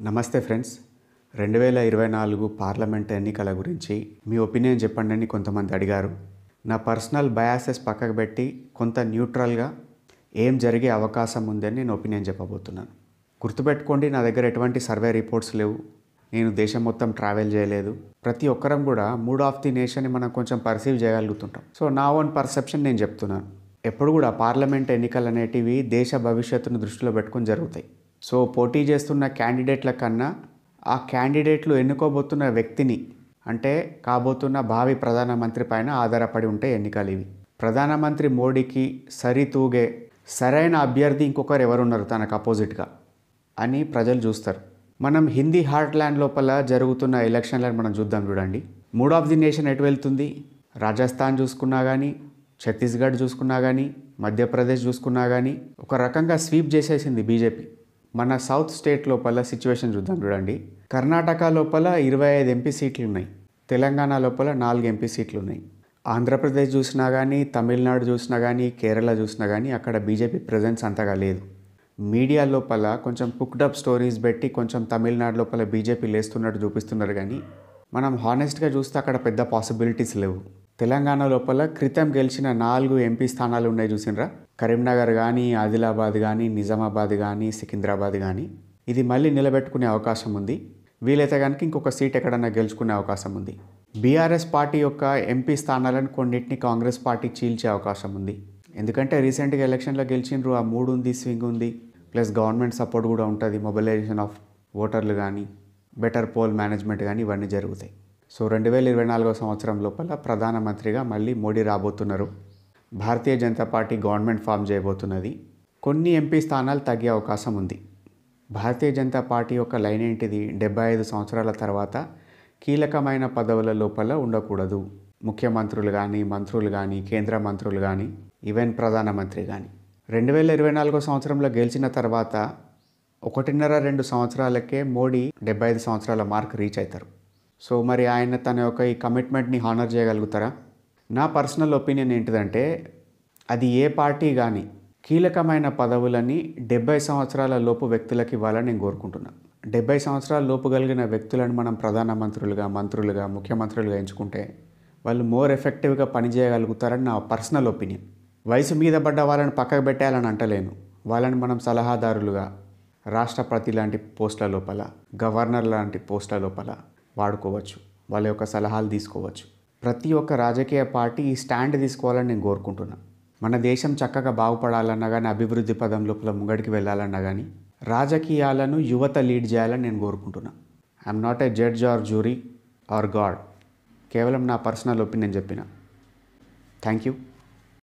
నమస్తే friends. 2024 parliament ఎన్నికల గురించి మీ ఒపీనియన్ చెప్పండి అని కొంతమంది అడిగారు. నా పర్సనల్ బయాసెస్ పక్కకు పెట్టి కొంత న్యూట్రల్గా ఏం జరిగే అవకాశం ఉందని నేను ఒపీనియన్ చెప్పబోతున్నాను. గుర్తుపెట్టుకోండి, నా దగ్గర ఎటువంటి సర్వే రిపోర్ట్స్ లేవు. నేను దేశం మొత్తం ట్రావెల్ చేయలేదు. ప్రతి ఒక్కరం కూడా మూడ్ ఆఫ్ ది నేషన్ని మనం కొంచెం పర్సీవ్ చేయగలుగుతుంటాం. సో నా ఓన్ పర్సెప్షన్ నేను చెప్తున్నాను. ఎప్పుడు కూడా పార్లమెంట్ ఎన్నికలు అనేటివి దేశ భవిష్యత్తును దృష్టిలో పెట్టుకొని జరుగుతాయి. సో పోటీ చేస్తున్న క్యాండిడేట్ల కన్నా ఆ క్యాండిడేట్లు ఎన్నుకోబోతున్న వ్యక్తిని, అంటే కాబోతున్న భావి ప్రధానమంత్రి పైన ఆధారపడి ఉంటాయి ఎన్నికలు ఇవి. ప్రధానమంత్రి మోడీకి సరితూగే సరైన అభ్యర్థి ఇంకొకరు ఎవరున్నారు తనకు అపోజిట్గా అని ప్రజలు చూస్తారు. మనం హిందీ హార్ట్ ల్యాండ్ లోపల జరుగుతున్న ఎలక్షన్లను మనం చూద్దాం. చూడండి, మూడ్ ఆఫ్ ది నేషన్ ఎటు వెళ్తుంది. రాజస్థాన్ చూసుకున్నా కానీ, ఛత్తీస్గఢ్ చూసుకున్నా కానీ, మధ్యప్రదేశ్ చూసుకున్నా కానీ ఒక రకంగా స్వీప్ చేసేసింది బీజేపీ. మన సౌత్ స్టేట్ లోపల సిచ్యువేషన్ చూద్దాం. చూడండి, కర్ణాటక లోపల 25 ఎంపీ సీట్లు ఉన్నాయి. తెలంగాణ లోపల 4 ఎంపీ సీట్లు ఉన్నాయి. ఆంధ్రప్రదేశ్ చూసినా కానీ, తమిళనాడు చూసినా కానీ, కేరళ చూసినా కానీ అక్కడ బీజేపీ ప్రెజెన్స్ అంతగా లేదు. మీడియా లోపల కొంచెం కుక్డప్ స్టోరీస్ పెట్టి కొంచెం తమిళనాడు లోపల బీజేపీ లేస్తున్నట్టు చూపిస్తున్నారు, కానీ మనం హానెస్ట్గా చూస్తే అక్కడ పెద్ద పాసిబిలిటీస్ లేవు. తెలంగాణ లోపల క్రితం గెలిచిన 4 ఎంపీ స్థానాలు ఉన్నాయి చూసినరా. కరీంనగర్ కానీ, ఆదిలాబాద్ కానీ, నిజామాబాద్ కానీ, సికింద్రాబాద్ కానీ. ఇది మళ్ళీ నిలబెట్టుకునే అవకాశం ఉంది. వీలైతే కనుక ఇంకొక సీట్ ఎక్కడన్నా గెలుచుకునే అవకాశం ఉంది. బీఆర్ఎస్ పార్టీ యొక్క ఎంపీ స్థానాలను కొన్నిటిని కాంగ్రెస్ పార్టీ చీల్చే అవకాశం ఉంది. ఎందుకంటే రీసెంట్గా ఎలక్షన్లో గెలిచిండ్రు, ఆ మూడ్ ఉంది, స్వింగ్ ఉంది, ప్లస్ గవర్నమెంట్ సపోర్ట్ కూడా ఉంటుంది. మొబిలైజేషన్ ఆఫ్ ఓటర్లు కానీ, బెటర్ పోల్ మేనేజ్మెంట్ కానీ ఇవన్నీ జరుగుతాయి. సో 2024 సంవత్సరం లోపల ప్రధానమంత్రిగా మళ్ళీ మోడీ రాబోతున్నారు. Bharatiya Janata party government form చేయబోతున్నది. కొన్ని ఎంపీ స్థానాలు తగ్గే అవకాశం ఉంది. భారతీయ జనతా పార్టీ యొక్క లైన్ ఏంటిది? 75 సంవత్సరాల తర్వాత కీలకమైన పదవుల లోపల ఉండకూడదు. ముఖ్యమంత్రులు కానీ, మంత్రులు కానీ, కేంద్ర మంత్రులు కానీ, ఈవెన్ ప్రధానమంత్రి కానీ. 2024 సంవత్సరంలో గెలిచిన తర్వాత 1.5-2 సంవత్సరాలకే మోడీ 75 సంవత్సరాల మార్క్ రీచ్ అవుతారు. సో మరి ఆయన తన యొక్క ఈ కమిట్మెంట్ని హానర్ చేయగలుగుతారా? నా పర్సనల్ ఒపీనియన్ ఏంటిదంటే, అది ఏ పార్టీ కానీ కీలకమైన పదవులని 70 సంవత్సరాల లోపు వ్యక్తులకు ఇవ్వాలని నేను కోరుకుంటున్నాను. 70 సంవత్సరాల లోపు కలిగిన వ్యక్తులను మనం ప్రధానమంత్రులుగా, మంత్రులుగా, ముఖ్యమంత్రులుగా ఎంచుకుంటే వాళ్ళు మోర్ ఎఫెక్టివ్గా పనిచేయగలుగుతారని నా పర్సనల్ ఒపీనియన్. వయసు మీద పడ్డ వాళ్ళని పక్కకు పెట్టాలని అంటలేను. వాళ్ళని మనం సలహాదారులుగా, రాష్ట్రపతి లాంటి పోస్టుల లోపల, గవర్నర్ లాంటి పోస్టుల లోపల వాడుకోవచ్చు. వాళ్ళ యొక్క సలహాలు తీసుకోవచ్చు. ప్రతి ఒక్క రాజకీయ పార్టీ ఈ స్టాండ్ తీసుకోవాలని నేను కోరుకుంటున్నాను. మన దేశం చక్కగా బాగుపడాలన్నా కానీ, అభివృద్ధి పదం లోపల ముంగడికి వెళ్ళాలన్నా కానీ రాజకీయాలను యువత లీడ్ చేయాలని నేను కోరుకుంటున్నాను. I'm not a judge or jury or God. కేవలం నా పర్సనల్ ఒపీనియన్ చెప్పిన. Thank you.